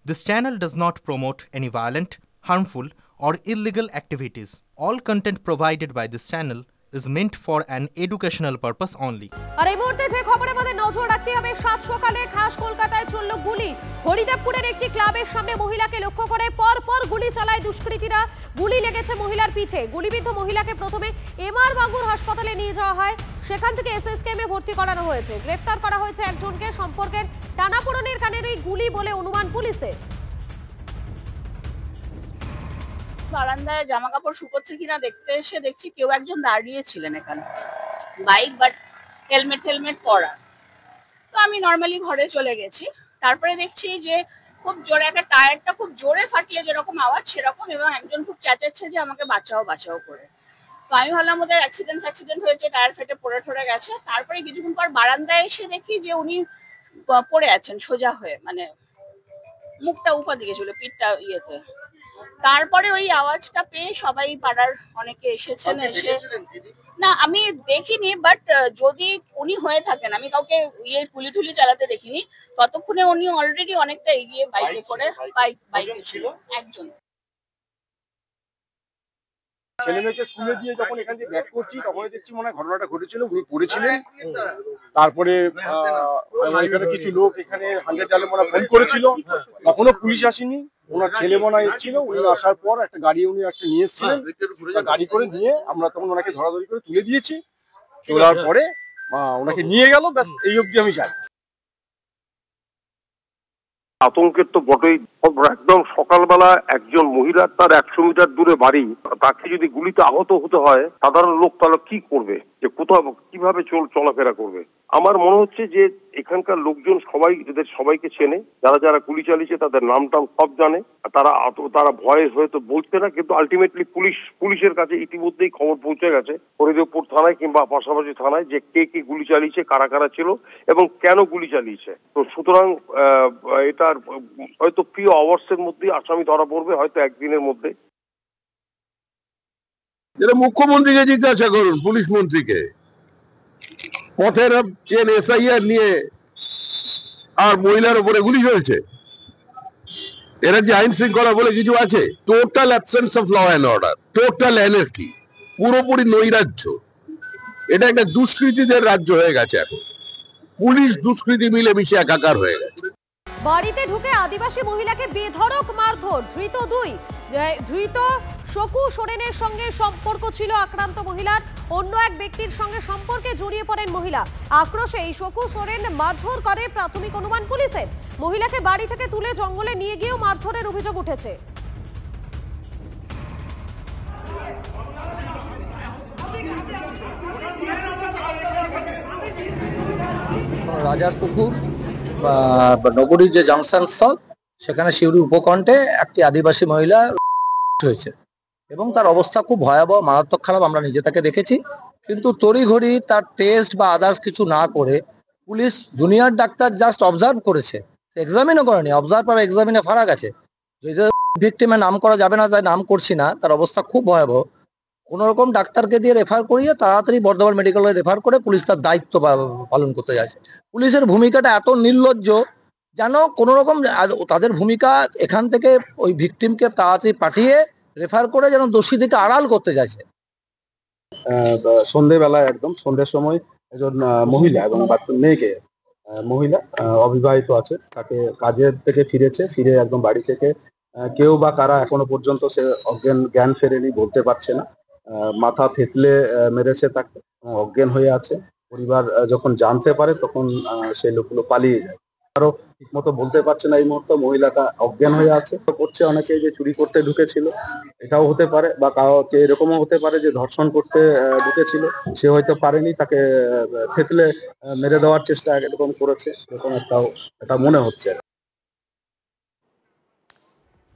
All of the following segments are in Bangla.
This channel does not promote any violent, harmful, or illegal activities. All content provided by this channel is meant for an educational purpose only. আর এই মুহূর্তে যে খবরের মধ্যে নজর রাখতে হবে, সাত সকালে খাস কলকাতায় চলল গুলি। হরিদেবপুরের একটি ক্লাবের সামনে মহিলাকে লক্ষ্য করে পরপর গুলি চালায় দুষ্কৃতীরা। গুলি লেগেছে মহিলার পিঠে। গুলিবিদ্ধ মহিলাকে প্রথমে এমআর বাঙ্গুর হাসপাতালে নিয়ে যাওয়া হয়, সেখান থেকে এসএসকেএমে ভর্তি করানো হয়েছে। গ্রেফতার করা হয়েছে একজনকে। সম্পর্কের টানাপোড়েনের কারণেই গুলি বলে অনুমান পুলিশের। বারান্দায় জামা কাপড় শুকোচ্ছে কিনা দেখতে এসে দেখছি কেউ একজন দাঁড়িয়ে ছিলেন এখানে, বাইক বাট হেলমেট পরা। তো আমি নর্মালি ঘরে চলে গেছি। তারপরে দেখছি যে খুব জোরে একটা টায়ারটা খুব জোরে ফাটলে যেরকম আওয়াজ সেরকম, এবং একজন খুব চেঁচাচ্ছে যে আমাকে বাঁচাও করে। তো আমি ভাবলাম ওদের অ্যাক্সিডেন্ট হয়েছে, টায়ার ফেটে পড়ে গেছে। তারপরে কিছুক্ষণ পর বারান্দায় এসে দেখি যে উনি পড়ে আছেন সোজা হয়ে, মানে মুখটা উপর দিকে ছিল, পিঠটা ইয়েতে। তারপরে ওই আওয়াজটা পেয়ে সবাই পাড়ার অনেকে এসেছেন। এসে না আমি দেখিনি, বাট যদি উনি হয়ে থাকেন, আমি কাউকে পুলি চালাতে দেখিনি। ততক্ষণে উনি অলরেডি অনেকটা এগিয়ে বাইকে করে বাইকে ছিল একজন। ছেলে মেয়েকে স্কুলে দিয়ে যখন এখান থেকে ব্যাক করছি তখন দেখছি মনে হয় ঘটনাটা ঘটেছিল, উনি পড়েছিলেন। তারপরে এখানে কিছু লোক এখানে 100 ডালে মনে ফোন করেছিল, তখনও পুলিশ আসেনি। ওনার ছেলে মনে এসেছিল, উনি আসার পর একটা গাড়ি উনি একটা নিয়ে এসেছিলেন, গাড়ি করে নিয়ে আমরা তখন ওনাকে ধরাধরি করে তুলে দিয়েছি। তোলার পরে ওনাকে নিয়ে গেল, ব্যাস এই অবধি আমি যাই। আতঙ্কের তো বটেই। একদম সকালবেলা একজন মহিলার তার 100 মিটার দূরে বাড়ি, তাকে যদি গুলিতে আহত হতে হয়, সাধারণ লোক তাহলে কি করবে, যে কোথাও কিভাবে চলাফেরা করবে? আমার মনে হচ্ছে যে এখানকার লোকজন এদের সবাইকে চেনে, যারা গুলি চালিয়েছে তাদের নাম টাম সব জানে। তারা ভয়ে হয়তো বলছে না, কিন্তু আলটিমেটলি পুলিশের কাছে ইতিমধ্যেই খবর পৌঁছে গেছে, হরিদেবপুর থানায় কিংবা পাশাপাশি থানায়, যে কে গুলি চালিয়েছে, কারা ছিল এবং কেন গুলি চালিয়েছে। তো সুতরাং এটার হয়তো প্রিয় আওয়ার্সের মধ্যে আসামি ধরা পড়বে, হয়তো একদিনের মধ্যে। এটা মুখ্যমন্ত্রীকে জিজ্ঞাসা করুন, পুলিশ মন্ত্রীকে। পথের চেন এসআইআর নিয়ে আর মহিলার উপরে গুলি চলছে। এরা যে আইন শৃঙ্খলা বলে কিছু আছে? Total absence of law and order, total anarchy, পুরোপুরি নৈরাজ্য। এটা একটা দুষ্কৃতীদের রাজ্য হয়ে গেছে এখন। পুলিশ দুষ্কৃতী মিলেমিশে একাকার হয়ে গেছে। বাড়িতে ঢুকে আদিবাসী মহিলাকে বেধড়ক মারধর। ধৃত শকু সোরেনের সঙ্গে সম্পর্ক ছিল আক্রান্ত মহিলার। অন্য এক ব্যক্তির সঙ্গে সম্পর্কে জড়িয়ে পড়েন মহিলা। আক্রোশে এই শকু সোরেন মারধর করে প্রাথমিক অনুমান পুলিশের। মহিলাকে বাড়ি থেকে তুলে জঙ্গলে নিয়ে গিয়েও মারধরের অভিযোগ উঠেছে। রাজারপুকুর নগরীর যে জংশন স্থল, সেখানে শিউরি উপকণ্ঠে একটি আদিবাসী মহিলা হয়েছে এবং তার অবস্থা খুব ভয়াবহ, মারাত্মক খারাপ। আমরা নিজে তাকে দেখেছি, কিন্তু তড়িঘড়ি তার টেস্ট বা আদার্স কিছু না করে police junior doctor just observe করেছে, এক্সামিনও করেনি। অবজার্ভ আর এক্সামিনে ফারাক আছে। ভিকটিমের নাম করা যাবে না, তাই নাম করছি না। তার অবস্থা খুব ভয়াবহ। কোনো রকম ডাক্তারকে দিয়ে রেফার করিয়ে তাড়াতাড়ি বর্ধমান মেডিকেলে রেফার করে পুলিশ তার দায়িত্ব পালন করতে যাচ্ছে। পুলিশের ভূমিকাটা এত নির্লজ্জ, যেন কোনো রকম তাদের ভূমিকা এখান থেকে ওই ভিকটিমকে তাড়াতাড়ি পাঠিয়ে রেফার করে যেন দোষীদেরকে আড়াল করতে যাচ্ছে। সন্ধ্যেবেলায় একদম সন্ধ্যের সময় একজন মহিলা এবং মেয়েকে, মহিলা অবিবাহিত আছে, তাকে কাজের থেকে ফিরে একদম বাড়ি থেকে কেউ বা কারা এখনো পর্যন্ত সে জ্ঞান ফেরেনি, বলতে পারছে না। মাথা থেতলে মেরেছে, তাকে অজ্ঞান হয়ে আছে। পরিবার যখন জানতে পারে তখন সেই লোকগুলো পালিয়ে যায়। আরো ঠিক মতো বলতে পারছে না এই মুহূর্তে, মহিলাটা অজ্ঞান হয়ে আছে। করছে অনেকে যে চুরি করতে ঢুকেছিল, এটাও হতে পারে, বা কাউকে এরকমও হতে পারে যে ধর্ষণ করতে ঢুকেছিল, সে হয়তো পারেনি, তাকে থেতলে মেরে দেওয়ার চেষ্টা এরকম করেছে, এরকম এটা মনে হচ্ছে।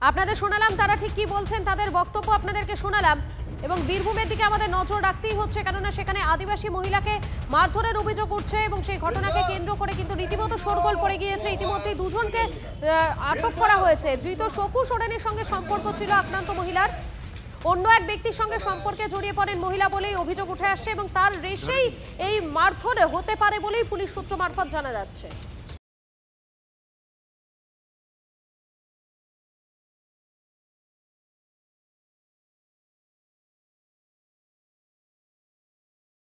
আপনাদের শোনালাম তারা ঠিক কি বলছেন, তাদের বক্তব্য আপনাদেরকে শোনালাম। এবং বীরভূমের দিকে আমাদের নজর রাখতেই হচ্ছে, কেননা সেখানে আদিবাসী মহিলাকে মারধরের অভিযোগ উঠছে এবং সেই ঘটনাকে কেন্দ্র করে কিন্তু রীতিমতো শোরগোল পড়ে গিয়েছে। ইতিমধ্যেই দুজনকে আটক করা হয়েছে। ধৃত শকু সোরেনের সঙ্গে সম্পর্ক ছিল আক্রান্ত মহিলার। অন্য এক ব্যক্তির সঙ্গে সম্পর্কে জড়িয়ে পড়েন মহিলা বলেই অভিযোগ উঠে আসছে এবং তার রেশেই এই মারধর হতে পারে বলেই পুলিশ সূত্র মারফত জানা যাচ্ছে।